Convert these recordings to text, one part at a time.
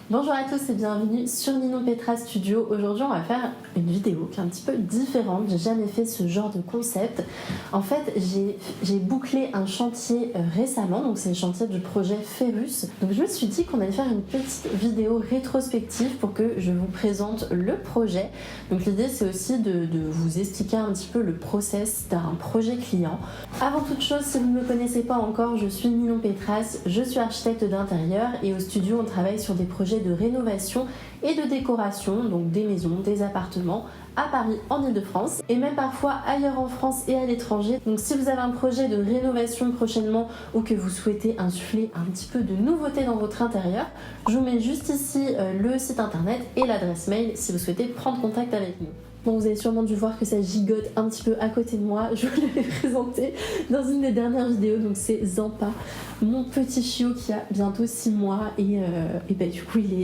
Bonjour à tous et bienvenue sur Ninon Petra Studio. Aujourd'hui on va faire une vidéo qui est un petit peu différente, j'ai jamais fait ce genre de concept. En fait j'ai bouclé un chantier récemment, donc c'est le chantier du projet Ferrus. Donc je me suis dit qu'on allait faire une petite vidéo rétrospective pour que je vous présente le projet. Donc l'idée c'est aussi de vous expliquer un petit peu le process d'un projet client. Avant toute chose, si vous ne me connaissez pas encore, je suis Ninon Petras, je suis architecte d'intérieur et au studio on travaille sur des projets de rénovation et de décoration, donc des maisons, des appartements à Paris, en Ile-de-France et même parfois ailleurs en France et à l'étranger. Donc si vous avez un projet de rénovation prochainement ou que vous souhaitez insuffler un petit peu de nouveauté dans votre intérieur, je vous mets juste ici le site internet et l'adresse mail si vous souhaitez prendre contact avec nous. Bon, vous avez sûrement dû voir que ça gigote un petit peu à côté de moi. Je vous l'avais présenté dans une des dernières vidéos, donc c'est Zampa, mon petit chiot qui a bientôt 6 mois et bah, du coup il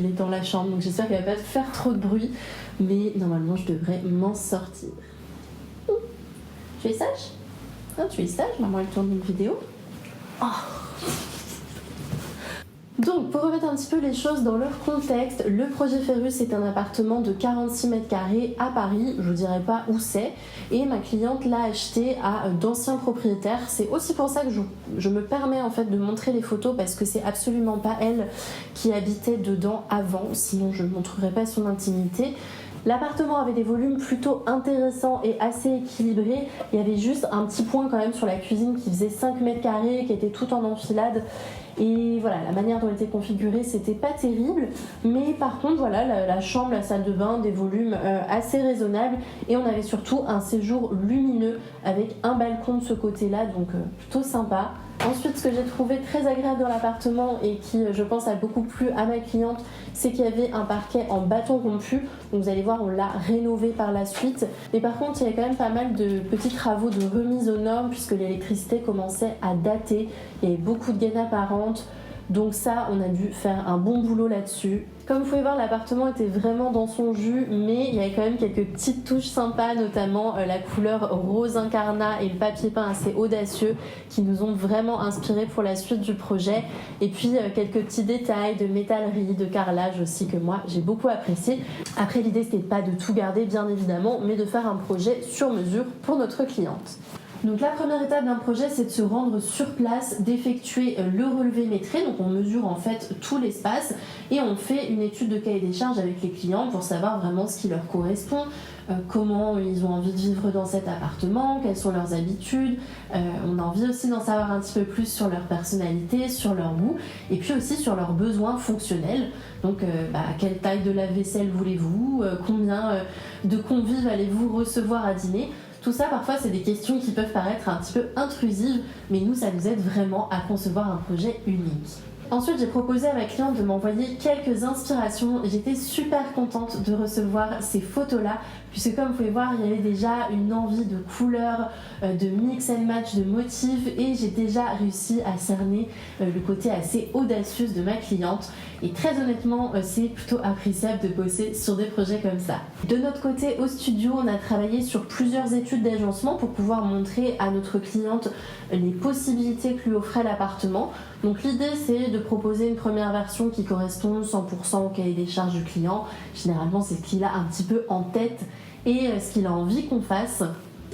est dans la chambre, donc j'espère qu'il va pas faire trop de bruit, mais normalement je devrais m'en sortir. Tu es sage? Ah, tu es sage? Maman elle tourne une vidéo. Oh. Donc, pour remettre un petit peu les choses dans leur contexte, le projet Ferrus est un appartement de 46 mètres carrés à Paris, je vous dirai pas où c'est, et ma cliente l'a acheté à d'anciens propriétaires. C'est aussi pour ça que je me permets en fait de montrer les photos parce que c'est absolument pas elle qui habitait dedans avant, sinon je ne montrerai pas son intimité. L'appartement avait des volumes plutôt intéressants et assez équilibrés. Il y avait juste un petit point quand même sur la cuisine qui faisait 5 mètres carrés, qui était tout en enfilade. Et voilà, la manière dont elle était configurée, c'était pas terrible. Mais par contre, voilà, la chambre, la salle de bain, des volumes assez raisonnables. Et on avait surtout un séjour lumineux avec un balcon de ce côté-là, donc plutôt sympa. Ensuite, ce que j'ai trouvé très agréable dans l'appartement et qui, je pense, a beaucoup plu à ma cliente, c'est qu'il y avait un parquet en bâton rompu. Donc vous allez voir, on l'a rénové par la suite. Mais par contre, il y avait quand même pas mal de petits travaux de remise aux normes puisque l'électricité commençait à dater. Il y avait beaucoup de gaines apparentes. Donc ça, on a dû faire un bon boulot là-dessus. Comme vous pouvez voir, l'appartement était vraiment dans son jus, mais il y avait quand même quelques petites touches sympas, notamment la couleur rose incarnat et le papier peint assez audacieux qui nous ont vraiment inspirés pour la suite du projet. Et puis quelques petits détails de métallerie, de carrelage aussi que moi j'ai beaucoup apprécié. Après, l'idée c'était pas de tout garder bien évidemment, mais de faire un projet sur mesure pour notre cliente. Donc la première étape d'un projet, c'est de se rendre sur place, d'effectuer le relevé métré. Donc on mesure en fait tout l'espace et on fait une étude de cahier des charges avec les clients pour savoir vraiment ce qui leur correspond, comment ils ont envie de vivre dans cet appartement, quelles sont leurs habitudes. On a envie aussi d'en savoir un petit peu plus sur leur personnalité, sur leur goût et puis aussi sur leurs besoins fonctionnels. Donc quelle taille de lave-vaisselle voulez-vous, combien de convives allez-vous recevoir à dîner. Tout ça, parfois, c'est des questions qui peuvent paraître un petit peu intrusives, mais nous, ça nous aide vraiment à concevoir un projet unique. Ensuite, j'ai proposé à ma cliente de m'envoyer quelques inspirations. J'étais super contente de recevoir ces photos-là, puisque comme vous pouvez voir, il y avait déjà une envie de couleurs, de mix and match, de motifs, et j'ai déjà réussi à cerner le côté assez audacieux de ma cliente. Et très honnêtement, c'est plutôt appréciable de bosser sur des projets comme ça. De notre côté, au studio, on a travaillé sur plusieurs études d'agencement pour pouvoir montrer à notre cliente les possibilités que lui offrait l'appartement. Donc l'idée, c'est de proposer une première version qui correspond 100% au cahier des charges du client. Généralement, c'est ce qu'il a un petit peu en tête et ce qu'il a envie qu'on fasse.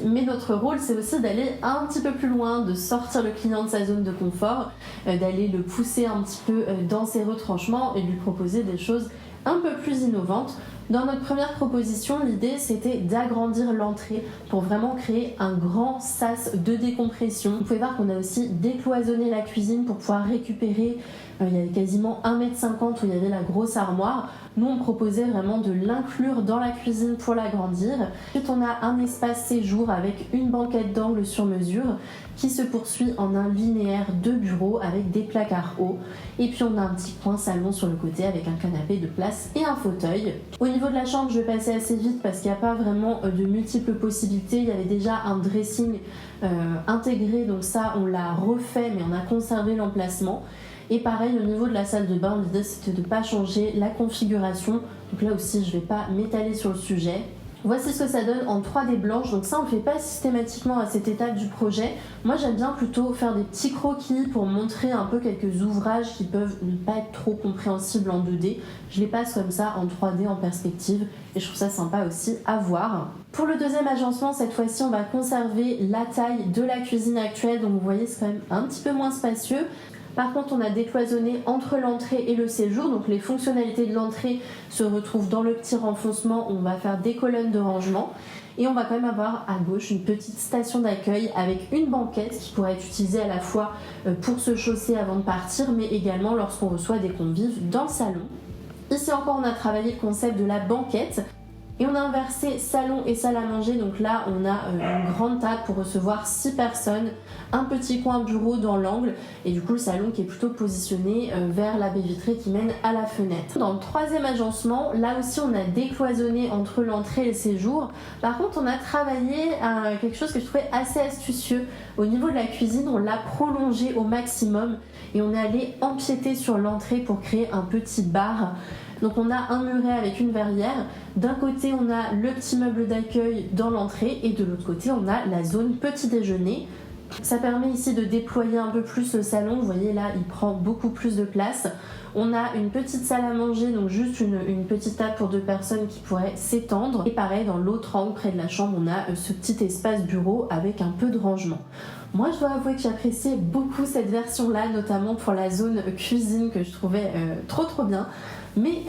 Mais notre rôle, c'est aussi d'aller un petit peu plus loin, de sortir le client de sa zone de confort, d'aller le pousser un petit peu dans ses retranchements et lui proposer des choses un peu plus innovantes. Dans notre première proposition, l'idée c'était d'agrandir l'entrée pour vraiment créer un grand sas de décompression. Vous pouvez voir qu'on a aussi décloisonné la cuisine pour pouvoir récupérer, il y avait quasiment 1,50 m où il y avait la grosse armoire. Nous on proposait vraiment de l'inclure dans la cuisine pour l'agrandir. Ensuite on a un espace séjour avec une banquette d'angle sur mesure qui se poursuit en un linéaire de bureau avec des placards hauts. Et puis on a un petit coin salon sur le côté avec un canapé de place et un fauteuil. Au niveau de la chambre, je vais passer assez vite parce qu'il n'y a pas vraiment de multiples possibilités. Il y avait déjà un dressing intégré, donc ça on l'a refait mais on a conservé l'emplacement. Et pareil au niveau de la salle de bain, l'idée c'était de ne pas changer la configuration. Donc là aussi je ne vais pas m'étaler sur le sujet. Voici ce que ça donne en 3D blanche, donc ça on ne fait pas systématiquement à cette étape du projet. Moi j'aime bien plutôt faire des petits croquis pour montrer un peu quelques ouvrages qui peuvent ne pas être trop compréhensibles en 2D. Je les passe comme ça en 3D en perspective et je trouve ça sympa aussi à voir. Pour le deuxième agencement, cette fois-ci on va conserver la taille de la cuisine actuelle, donc vous voyez c'est quand même un petit peu moins spacieux. Par contre, on a décloisonné entre l'entrée et le séjour, donc les fonctionnalités de l'entrée se retrouvent dans le petit renfoncement, on va faire des colonnes de rangement et on va quand même avoir à gauche une petite station d'accueil avec une banquette qui pourrait être utilisée à la fois pour se chausser avant de partir, mais également lorsqu'on reçoit des convives dans le salon. Ici encore, on a travaillé le concept de la banquette. Et on a inversé salon et salle à manger, donc là on a une grande table pour recevoir 6 personnes, un petit coin bureau dans l'angle et du coup le salon qui est plutôt positionné vers la baie vitrée qui mène à la fenêtre. Dans le troisième agencement, là aussi on a décloisonné entre l'entrée et le séjour. Par contre on a travaillé à quelque chose que je trouvais assez astucieux. Au niveau de la cuisine, on l'a prolongé au maximum et on est allé empiéter sur l'entrée pour créer un petit bar. Donc on a un muret avec une verrière, d'un côté on a le petit meuble d'accueil dans l'entrée et de l'autre côté on a la zone petit déjeuner. Ça permet ici de déployer un peu plus le salon, vous voyez là il prend beaucoup plus de place. On a une petite salle à manger, donc juste une petite table pour 2 personnes qui pourrait s'étendre. Et pareil dans l'autre angle près de la chambre on a ce petit espace bureau avec un peu de rangement. Moi je dois avouer que j'appréciais beaucoup cette version là, notamment pour la zone cuisine que je trouvais trop bien. Mais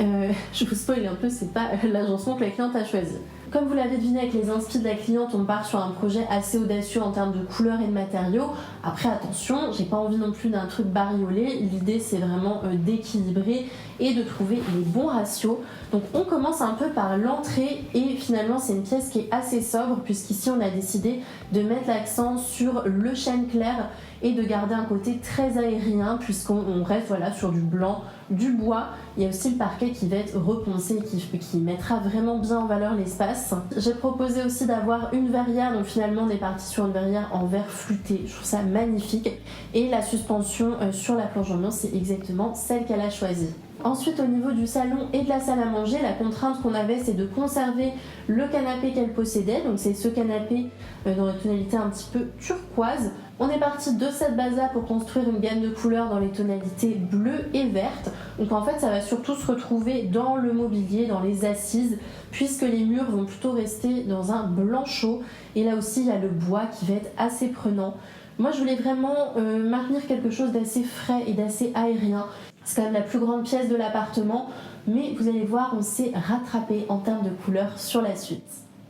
je vous spoil un peu, c'est pas l'agencement que la cliente a choisi. Comme vous l'avez deviné avec les inspi de la cliente, on part sur un projet assez audacieux en termes de couleurs et de matériaux. Après attention, j'ai pas envie non plus d'un truc bariolé, l'idée c'est vraiment d'équilibrer et de trouver les bons ratios. Donc on commence un peu par l'entrée et finalement c'est une pièce qui est assez sobre puisqu'ici on a décidé de mettre l'accent sur le chêne clair et de garder un côté très aérien puisqu'on reste voilà, sur du blanc, du bois. Il y a aussi le parquet qui va être reponcé et qui mettra vraiment bien en valeur l'espace. J'ai proposé aussi d'avoir une verrière, donc finalement on est parti sur une verrière en verre flûté. Je trouve ça magnifique et la suspension sur la planche d'ambiance c'est exactement celle qu'elle a choisie. Ensuite au niveau du salon et de la salle à manger, la contrainte qu'on avait c'est de conserver le canapé qu'elle possédait, donc c'est ce canapé dans la tonalité un petit peu turquoise. On est parti de cette base-là pour construire une gamme de couleurs dans les tonalités bleues et vertes. Donc en fait ça va surtout se retrouver dans le mobilier, dans les assises, puisque les murs vont plutôt rester dans un blanc chaud. Et là aussi il y a le bois qui va être assez prenant. Moi je voulais vraiment maintenir quelque chose d'assez frais et d'assez aérien. C'est quand même la plus grande pièce de l'appartement, mais vous allez voir, on s'est rattrapé en termes de couleurs sur la suite.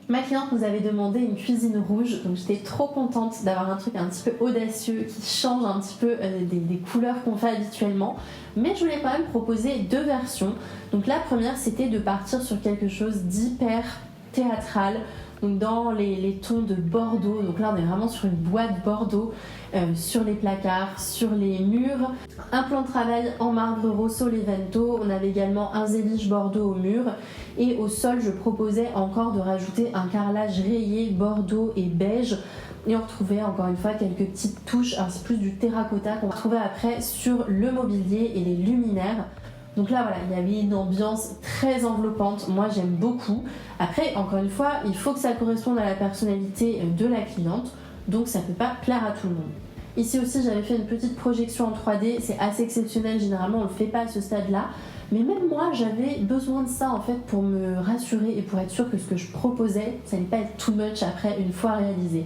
Ma cliente nous avait demandé une cuisine rouge, donc j'étais trop contente d'avoir un truc un petit peu audacieux qui change un petit peu des couleurs qu'on fait habituellement. Mais je voulais quand même proposer 2 versions. Donc la première, c'était de partir sur quelque chose d'hyper théâtral, donc dans les tons de Bordeaux. Donc là on est vraiment sur une boîte Bordeaux, sur les placards, sur les murs. Un plan de travail en marbre Rosso Levento. On avait également un zélige Bordeaux au mur. Et au sol je proposais encore de rajouter un carrelage rayé Bordeaux et beige. Et on retrouvait encore une fois quelques petites touches, alors c'est plus du terracotta qu'on retrouvait après sur le mobilier et les luminaires. Donc là voilà, il y avait une ambiance très enveloppante, moi j'aime beaucoup. Après, encore une fois, il faut que ça corresponde à la personnalité de la cliente, donc ça peut pas plaire à tout le monde. Ici aussi j'avais fait une petite projection en 3D, c'est assez exceptionnel, généralement on le fait pas à ce stade-là. Mais même moi j'avais besoin de ça en fait pour me rassurer et pour être sûre que ce que je proposais, ça n'allait pas être too much après une fois réalisé.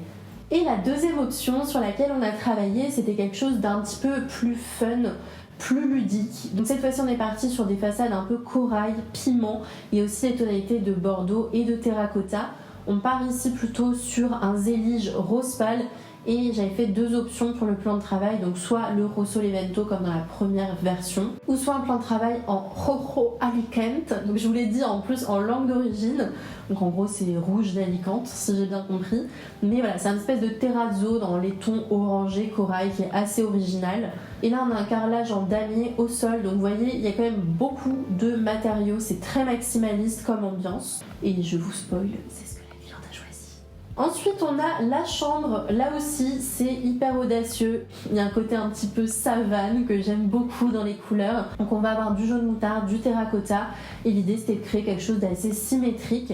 Et la deuxième option sur laquelle on a travaillé, c'était quelque chose d'un petit peu plus fun, plus ludique. Donc cette fois-ci on est parti sur des façades un peu corail, piment et aussi les tonalités de Bordeaux et de terracotta. On part ici plutôt sur un zélige rose pâle et j'avais fait 2 options pour le plan de travail, donc soit le Rosso Levento comme dans la première version ou soit un plan de travail en Rojo Alicante. Donc je vous l'ai dit en plus en langue d'origine, donc en gros c'est rouge d'Alicante si j'ai bien compris, mais voilà c'est une espèce de terrazzo dans les tons orangés corail qui est assez original. Et là on a un carrelage en damier au sol, donc vous voyez il y a quand même beaucoup de matériaux, c'est très maximaliste comme ambiance et je vous spoil, c'est ce que la cliente a choisi. Ensuite, on a la chambre. Là aussi, c'est hyper audacieux. Il y a un côté un petit peu savane que j'aime beaucoup dans les couleurs. Donc on va avoir du jaune moutarde, du terracotta. Et l'idée, c'était de créer quelque chose d'assez symétrique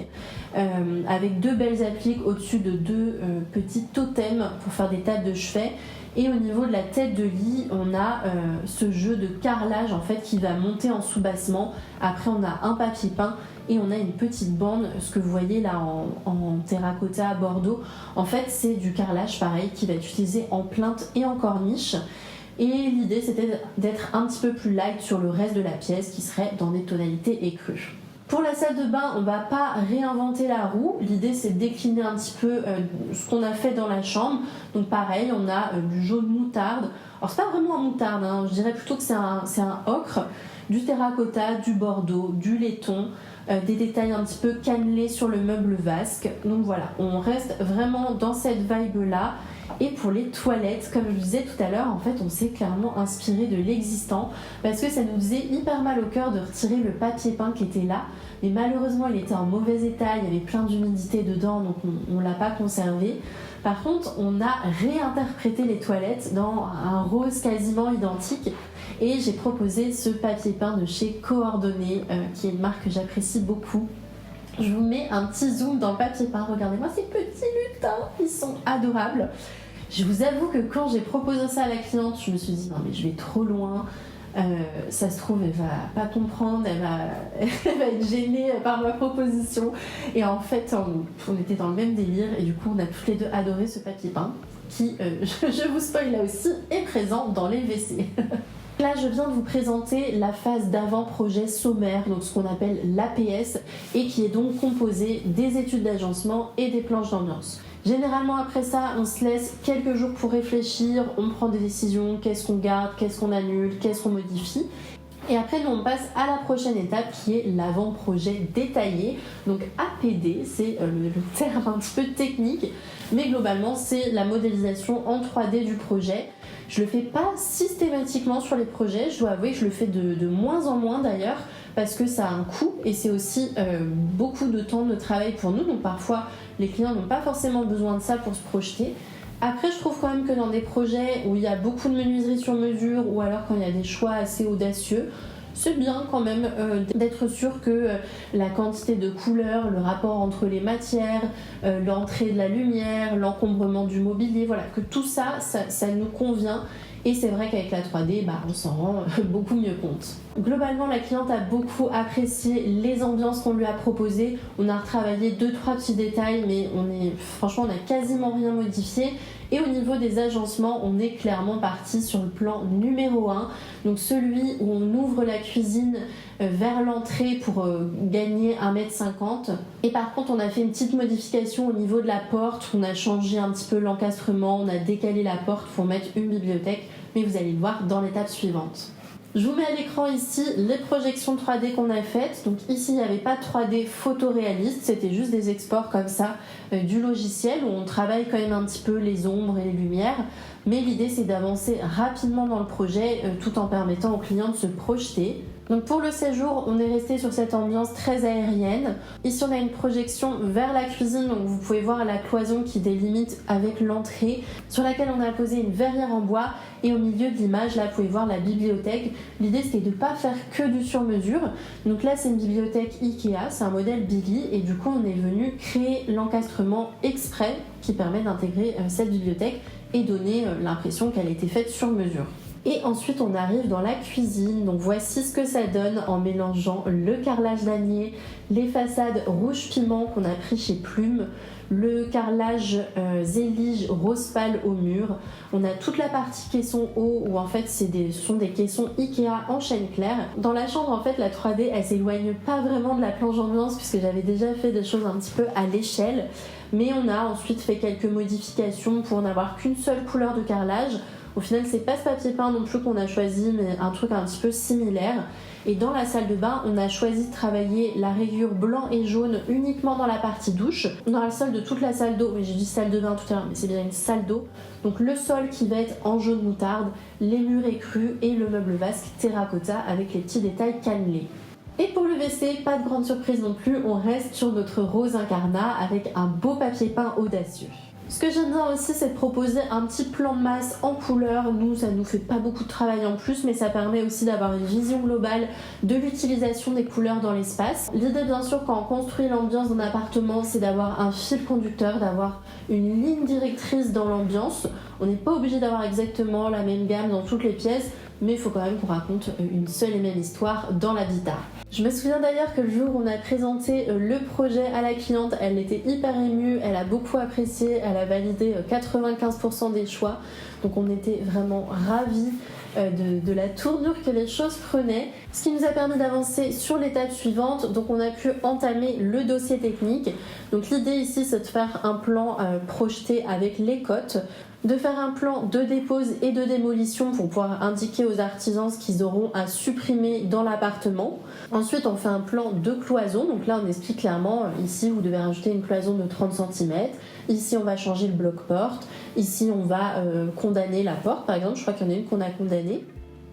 avec 2 belles appliques au-dessus de 2 petits totems pour faire des tables de chevet. Et au niveau de la tête de lit, on a ce jeu de carrelage en fait qui va monter en soubassement. Après, on a un papier peint et on a une petite bande. Ce que vous voyez là en terracotta bordeaux, en fait, c'est du carrelage pareil qui va être utilisé en plinthe et en corniche. Et l'idée, c'était d'être un petit peu plus light sur le reste de la pièce qui serait dans des tonalités écrues. Pour la salle de bain, on va pas réinventer la roue. L'idée, c'est de décliner un petit peu ce qu'on a fait dans la chambre. Donc pareil, on a du jaune moutarde. Alors c'est pas vraiment un moutarde, hein. Je dirais plutôt que c'est un ocre, du terracotta, du bordeaux, du laiton, des détails un petit peu cannelés sur le meuble vasque. Donc voilà, on reste vraiment dans cette vibe-là. Et pour les toilettes, comme je vous disais tout à l'heure, en fait, on s'est clairement inspiré de l'existant parce que ça nous faisait hyper mal au cœur de retirer le papier peint qui était là. Mais malheureusement, il était en mauvais état, il y avait plein d'humidité dedans, donc on l'a pas conservé. Par contre, on a réinterprété les toilettes dans un rose quasiment identique. Et j'ai proposé ce papier peint de chez Coordonnées, qui est une marque que j'apprécie beaucoup. Je vous mets un petit zoom dans le papier peint. Regardez-moi ces petits lutins, ils sont adorables. Je vous avoue que quand j'ai proposé ça à la cliente, je me suis dit non mais je vais trop loin. Ça se trouve elle va pas comprendre, elle va être gênée par ma proposition. Et en fait, on était dans le même délire et du coup on a toutes les deux adoré ce papier peint qui, je vous spoil là aussi, est présent dans les WC. Là, je viens de vous présenter la phase d'avant-projet sommaire, donc ce qu'on appelle l'APS, et qui est donc composée des études d'agencement et des planches d'ambiance. Généralement, après ça, on se laisse quelques jours pour réfléchir, on prend des décisions, qu'est-ce qu'on garde, qu'est-ce qu'on annule, qu'est-ce qu'on modifie. Et après, nous, on passe à la prochaine étape qui est l'avant-projet détaillé. Donc APD, c'est le terme un petit peu technique, mais globalement, c'est la modélisation en 3D du projet. Je le fais pas systématiquement sur les projets, je dois avouer que je le fais de moins en moins d'ailleurs, parce que ça a un coût et c'est aussi beaucoup de temps de travail pour nous. Donc parfois, les clients n'ont pas forcément besoin de ça pour se projeter. Après, je trouve quand même que dans des projets où il y a beaucoup de menuiserie sur mesure ou alors quand il y a des choix assez audacieux, c'est bien quand même d'être sûr que la quantité de couleurs, le rapport entre les matières, l'entrée de la lumière, l'encombrement du mobilier, voilà, que tout ça nous convient. Et c'est vrai qu'avec la 3D, on s'en rend beaucoup mieux compte. Globalement, la cliente a beaucoup apprécié les ambiances qu'on lui a proposées. On a retravaillé 2-3 petits détails, mais franchement, on n'a quasiment rien modifié. Et au niveau des agencements, on est clairement parti sur le plan numéro 1. Donc celui où on ouvre la cuisine vers l'entrée pour gagner 1,50 m. Et par contre, on a fait une petite modification au niveau de la porte. On a changé un petit peu l'encastrement, on a décalé la porte pour mettre une bibliothèque. Mais vous allez le voir dans l'étape suivante. Je vous mets à l'écran ici les projections 3D qu'on a faites. Donc ici, il n'y avait pas de 3D photoréaliste, c'était juste des exports comme ça du logiciel où on travaille quand même un petit peu les ombres et les lumières. Mais l'idée, c'est d'avancer rapidement dans le projet tout en permettant aux clients de se projeter. Donc pour le séjour, on est resté sur cette ambiance très aérienne. Ici, on a une projection vers la cuisine, donc vous pouvez voir la cloison qui délimite avec l'entrée, sur laquelle on a posé une verrière en bois. Et au milieu de l'image, là, vous pouvez voir la bibliothèque. L'idée, c'était de ne pas faire que du sur-mesure. Donc là, c'est une bibliothèque Ikea, c'est un modèle Billy. Et du coup, on est venu créer l'encastrement exprès qui permet d'intégrer cette bibliothèque et donner l'impression qu'elle a été faite sur mesure. Et ensuite, on arrive dans la cuisine. Donc voici ce que ça donne en mélangeant le carrelage damier, les façades rouge piment qu'on a pris chez Plume, le carrelage zélige rose pâle au mur. On a toute la partie caisson haut où en fait ce sont des caissons Ikea en chêne clair. Dans la chambre, en fait, la 3D elle s'éloigne pas vraiment de la planche d'ambiance puisque j'avais déjà fait des choses un petit peu à l'échelle. Mais on a ensuite fait quelques modifications pour n'avoir qu'une seule couleur de carrelage. Au final, c'est pas ce papier peint non plus qu'on a choisi, mais un truc un petit peu similaire. Et dans la salle de bain, on a choisi de travailler la rayure blanc et jaune uniquement dans la partie douche. On aura le sol de toute la salle d'eau, oui j'ai dit salle de bain tout à l'heure, mais c'est bien une salle d'eau. Donc le sol qui va être en jaune moutarde, les murs écrus et le meuble vasque terracotta avec les petits détails cannelés. Et pour le WC, pas de grande surprise non plus, on reste sur notre rose incarnat avec un beau papier peint audacieux. Ce que j'aime bien aussi, c'est de proposer un petit plan de masse en couleur. Nous, ça nous fait pas beaucoup de travail en plus, mais ça permet aussi d'avoir une vision globale de l'utilisation des couleurs dans l'espace. L'idée, bien sûr, quand on construit l'ambiance d'un appartement, c'est d'avoir un fil conducteur, d'avoir une ligne directrice dans l'ambiance. On n'est pas obligé d'avoir exactement la même gamme dans toutes les pièces, mais il faut quand même qu'on raconte une seule et même histoire dans l'habitat. Je me souviens d'ailleurs que le jour où on a présenté le projet à la cliente, elle était hyper émue, elle a beaucoup apprécié, elle a validé 95% des choix. Donc on était vraiment ravis de la tournure que les choses prenaient. Ce qui nous a permis d'avancer sur l'étape suivante. Donc on a pu entamer le dossier technique. Donc l'idée ici, c'est de faire un plan projeté avec les cotes, de faire un plan de dépose et de démolition pour pouvoir indiquer aux artisans ce qu'ils auront à supprimer dans l'appartement. Ensuite, on fait un plan de cloison. Donc là, on explique clairement, ici, vous devez rajouter une cloison de 30 cm. Ici, on va changer le bloc-porte. Ici, on va condamner la porte, par exemple. Je crois qu'il y en a une qu'on a condamnée.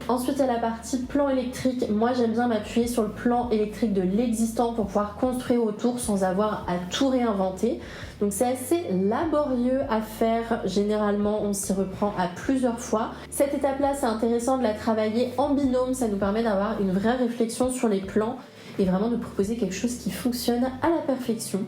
Ensuite, il y a la partie plan électrique. Moi, j'aime bien m'appuyer sur le plan électrique de l'existant pour pouvoir construire autour sans avoir à tout réinventer. Donc c'est assez laborieux à faire. Généralement, on s'y reprend à plusieurs fois. Cette étape-là, c'est intéressant de la travailler en binôme. Ça nous permet d'avoir une vraie réflexion sur les plans et vraiment de proposer quelque chose qui fonctionne à la perfection.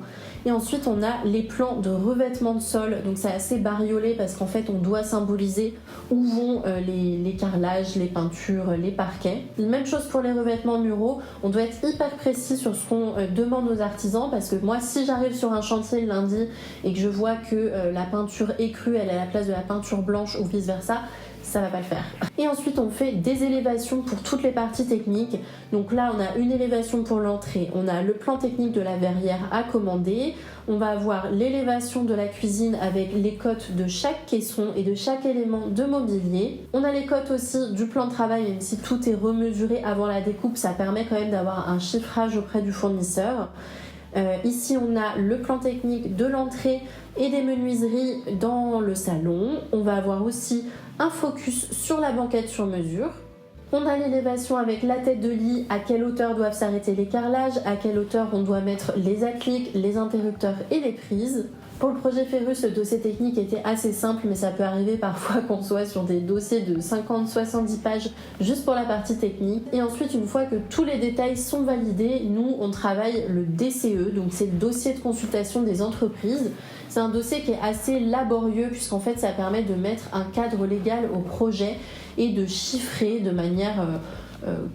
Et ensuite, on a les plans de revêtement de sol. Donc c'est assez bariolé parce qu'en fait, on doit symboliser où vont les carrelages, les peintures, les parquets. Même chose pour les revêtements muraux. On doit être hyper précis sur ce qu'on demande aux artisans parce que moi, si j'arrive sur un chantier le lundi et que je vois que la peinture écrue, elle est à la place de la peinture blanche ou vice-versa, ça va pas le faire. Et ensuite, on fait des élévations pour toutes les parties techniques. Donc là, on a une élévation pour l'entrée, on a le plan technique de la verrière à commander, on va avoir l'élévation de la cuisine avec les cotes de chaque caisson et de chaque élément de mobilier. On a les cotes aussi du plan de travail, même si tout est remesuré avant la découpe, ça permet quand même d'avoir un chiffrage auprès du fournisseur. Ici, on a le plan technique de l'entrée et des menuiseries dans le salon. On va avoir aussi un focus sur la banquette sur mesure. On a l'élévation avec la tête de lit, à quelle hauteur doivent s'arrêter les carrelages, à quelle hauteur on doit mettre les appliques, les interrupteurs et les prises. Pour le projet Ferrus, le dossier technique était assez simple, mais ça peut arriver parfois qu'on soit sur des dossiers de 50-70 pages juste pour la partie technique. Et ensuite, une fois que tous les détails sont validés, nous, on travaille le DCE, donc c'est le dossier de consultation des entreprises. C'est un dossier qui est assez laborieux puisqu'en fait, ça permet de mettre un cadre légal au projet et de chiffrer de manière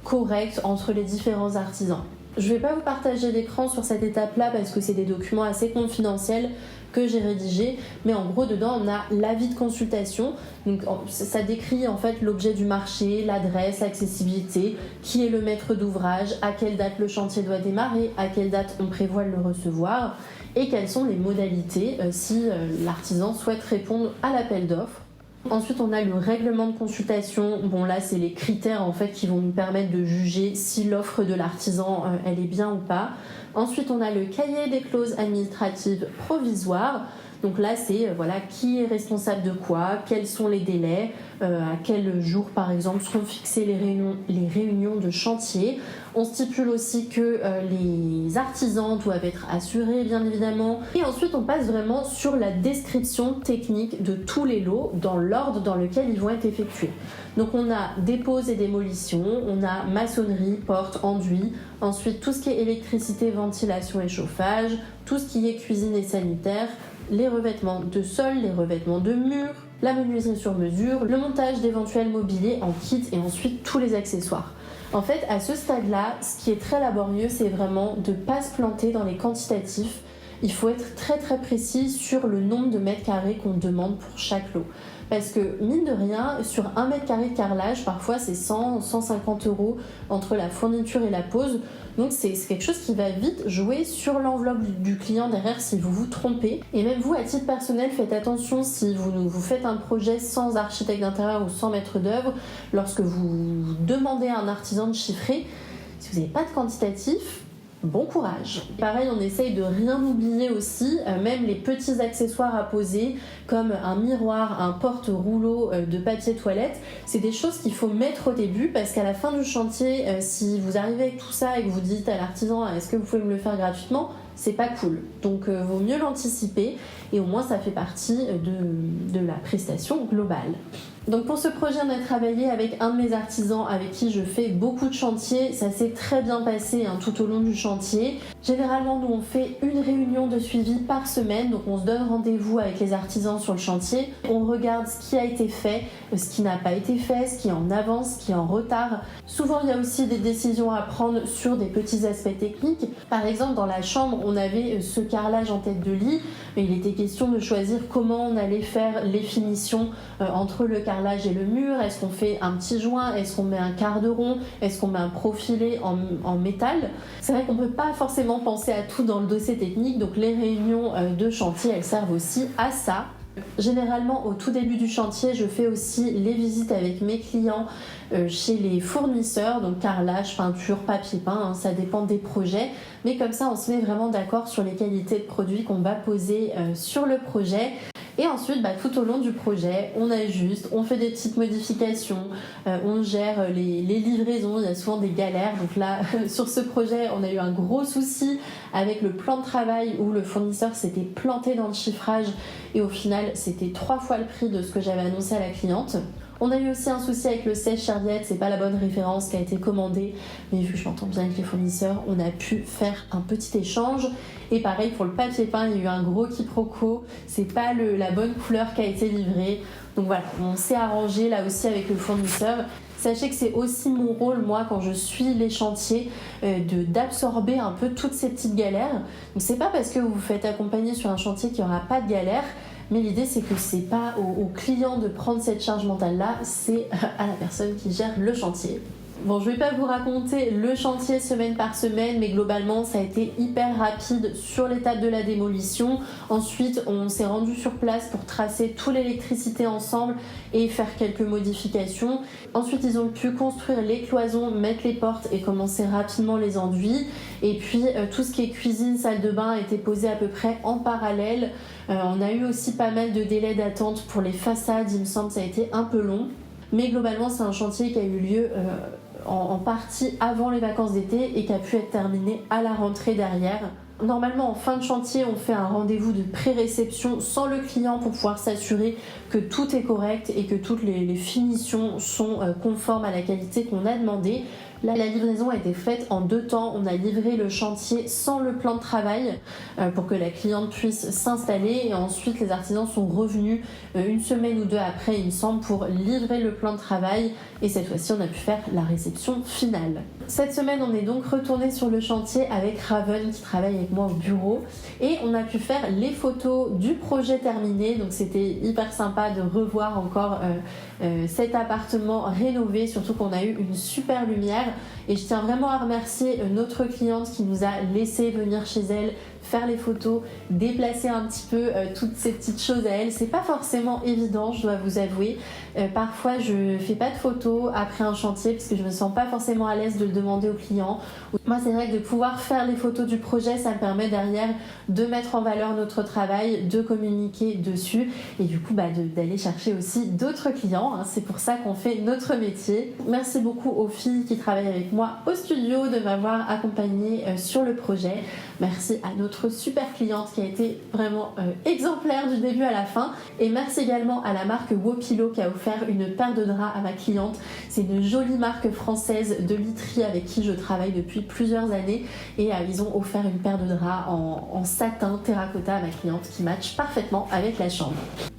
correcte entre les différents artisans. Je ne vais pas vous partager l'écran sur cette étape-là parce que c'est des documents assez confidentiels que j'ai rédigés, mais en gros dedans on a l'avis de consultation. Donc ça décrit en fait l'objet du marché, l'adresse, l'accessibilité, qui est le maître d'ouvrage, à quelle date le chantier doit démarrer, à quelle date on prévoit de le recevoir et quelles sont les modalités si l'artisan souhaite répondre à l'appel d'offres. Ensuite, on a le règlement de consultation. Bon, là, c'est les critères en fait qui vont nous permettre de juger si l'offre de l'artisan elle est bien ou pas. Ensuite, on a le cahier des clauses administratives provisoires. Donc là, c'est voilà, qui est responsable de quoi, quels sont les délais, à quel jour, par exemple, seront fixées les réunions de chantier. On stipule aussi que les artisans doivent être assurés, bien évidemment. Et ensuite, on passe vraiment sur la description technique de tous les lots dans l'ordre dans lequel ils vont être effectués. Donc on a dépose et démolition, on a maçonnerie, porte, enduit, ensuite tout ce qui est électricité, ventilation et chauffage, tout ce qui est cuisine et sanitaire, les revêtements de sol, les revêtements de murs, la menuiserie sur mesure, le montage d'éventuels mobiliers en kit et ensuite tous les accessoires. En fait, à ce stade-là, ce qui est très laborieux, c'est vraiment de ne pas se planter dans les quantitatifs. Il faut être très très précis sur le nombre de mètres carrés qu'on demande pour chaque lot. Parce que, mine de rien, sur 1 mètre carré de carrelage, parfois c'est 100-150 € entre la fourniture et la pose. Donc c'est quelque chose qui va vite jouer sur l'enveloppe du client derrière si vous vous trompez. Et même vous, à titre personnel, faites attention si vous faites un projet sans architecte d'intérieur ou sans maître d'œuvre. Lorsque vous demandez à un artisan de chiffrer, si vous n'avez pas de quantitatif, bon courage. Pareil, on essaye de rien oublier aussi, même les petits accessoires à poser comme un miroir, un porte-rouleau de papier toilette, c'est des choses qu'il faut mettre au début parce qu'à la fin du chantier, si vous arrivez avec tout ça et que vous dites à l'artisan est-ce que vous pouvez me le faire gratuitement, c'est pas cool. Donc vaut mieux l'anticiper et au moins ça fait partie de la prestation globale. Donc pour ce projet, on a travaillé avec un de mes artisans avec qui je fais beaucoup de chantiers. Ça s'est très bien passé tout au long du chantier. Généralement, nous on fait une réunion de suivi par semaine. Donc on se donne rendez-vous avec les artisans sur le chantier. On regarde ce qui a été fait, ce qui n'a pas été fait, ce qui est en avance, ce qui est en retard. Souvent, il y a aussi des décisions à prendre sur des petits aspects techniques. Par exemple, dans la chambre, on avait ce carrelage en tête de lit. Mais il était question de choisir comment on allait faire les finitions entre le carrelage et le mur. Est-ce qu'on fait un petit joint? Est-ce qu'on met un quart de rond? Est-ce qu'on met un profilé en métal? C'est vrai qu'on ne peut pas forcément penser à tout dans le dossier technique, donc les réunions de chantier, elles servent aussi à ça. Généralement, au tout début du chantier, je fais aussi les visites avec mes clients chez les fournisseurs, donc carrelage, peinture, papier peint, ça dépend des projets. Mais comme ça, on se met vraiment d'accord sur les qualités de produits qu'on va poser sur le projet. Et ensuite, tout au long du projet, on ajuste, on fait des petites modifications, on gère les livraisons, il y a souvent des galères. Donc là, sur ce projet, on a eu un gros souci avec le plan de travail où le fournisseur s'était planté dans le chiffrage et au final, c'était 3 fois le prix de ce que j'avais annoncé à la cliente. On a eu aussi un souci avec le sèche-serviette, c'est pas la bonne référence qui a été commandée, mais vu que je m'entends bien avec les fournisseurs, on a pu faire un petit échange. Et pareil pour le papier peint, il y a eu un gros quiproquo, c'est pas la bonne couleur qui a été livrée. Donc voilà, on s'est arrangé là aussi avec le fournisseur. Sachez que c'est aussi mon rôle, moi, quand je suis les chantiers, d'absorber un peu toutes ces petites galères. Donc c'est pas parce que vous vous faites accompagner sur un chantier qu'il n'y aura pas de galère. Mais l'idée, c'est que c'est pas au client de prendre cette charge mentale-là, c'est à la personne qui gère le chantier. Bon, je vais pas vous raconter le chantier semaine par semaine, mais globalement, ça a été hyper rapide sur l'étape de la démolition. Ensuite, on s'est rendu sur place pour tracer toute l'électricité ensemble et faire quelques modifications. Ensuite, ils ont pu construire les cloisons, mettre les portes et commencer rapidement les enduits. Et puis, tout ce qui est cuisine, salle de bain a été posé à peu près en parallèle. On a eu aussi pas mal de délais d'attente pour les façades, il me semble que ça a été un peu long. Mais globalement, c'est un chantier qui a eu lieu en partie avant les vacances d'été et qui a pu être terminé à la rentrée derrière. Normalement, en fin de chantier, on fait un rendez-vous de pré-réception sans le client pour pouvoir s'assurer que tout est correct et que toutes les finitions sont conformes à la qualité qu'on a demandé. Là, la livraison a été faite en 2 temps. On a livré le chantier sans le plan de travail pour que la cliente puisse s'installer. Et ensuite, les artisans sont revenus 1 semaine ou 2 après, il me semble, pour livrer le plan de travail. Et cette fois-ci, on a pu faire la réception finale. Cette semaine, on est donc retourné sur le chantier avec Raven qui travaille avec moi au bureau. Et on a pu faire les photos du projet terminé. Donc c'était hyper sympa de revoir encore cet appartement rénové, surtout qu'on a eu une super lumière. Et je tiens vraiment à remercier notre cliente qui nous a laissé venir chez elle, faire les photos, déplacer un petit peu toutes ces petites choses à elle. C'est pas forcément évident, je dois vous avouer. Parfois, je fais pas de photos après un chantier parce que je me sens pas forcément à l'aise de le demander au client. Moi, c'est vrai que de pouvoir faire les photos du projet, ça me permet derrière de mettre en valeur notre travail, de communiquer dessus et du coup d'aller chercher aussi d'autres clients. C'est pour ça qu'on fait notre métier. Merci beaucoup aux filles qui travaillent avec moi au studio de m'avoir accompagnée sur le projet. Merci à notre super cliente qui a été vraiment exemplaire du début à la fin. Et merci également à la marque Wopilo qui a offert une paire de draps à ma cliente. C'est une jolie marque française de literie avec qui je travaille depuis plusieurs années. Et ils ont offert une paire de draps en satin terracotta à ma cliente qui match parfaitement avec la chambre.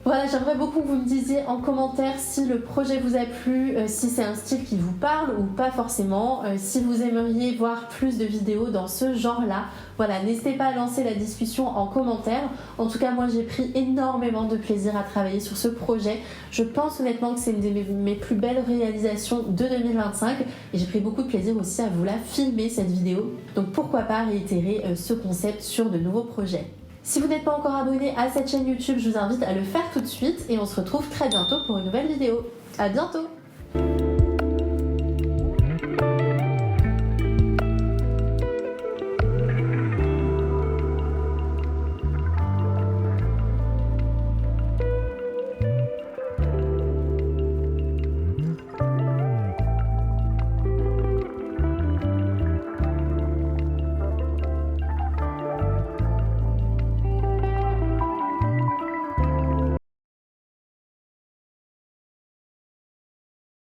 Voilà, j'aimerais beaucoup que vous me disiez en commentaire si le projet vous a plu, si c'est un style qui vous parle ou pas forcément, si vous aimeriez voir plus de vidéos dans ce genre-là. Voilà, n'hésitez pas à lancer la discussion en commentaire. En tout cas, moi j'ai pris énormément de plaisir à travailler sur ce projet. Je pense honnêtement que c'est une de mes plus belles réalisations de 2025 et j'ai pris beaucoup de plaisir aussi à vous la filmer cette vidéo. Donc pourquoi pas réitérer ce concept sur de nouveaux projets. Si vous n'êtes pas encore abonné à cette chaîne YouTube, je vous invite à le faire tout de suite et on se retrouve très bientôt pour une nouvelle vidéo. À bientôt!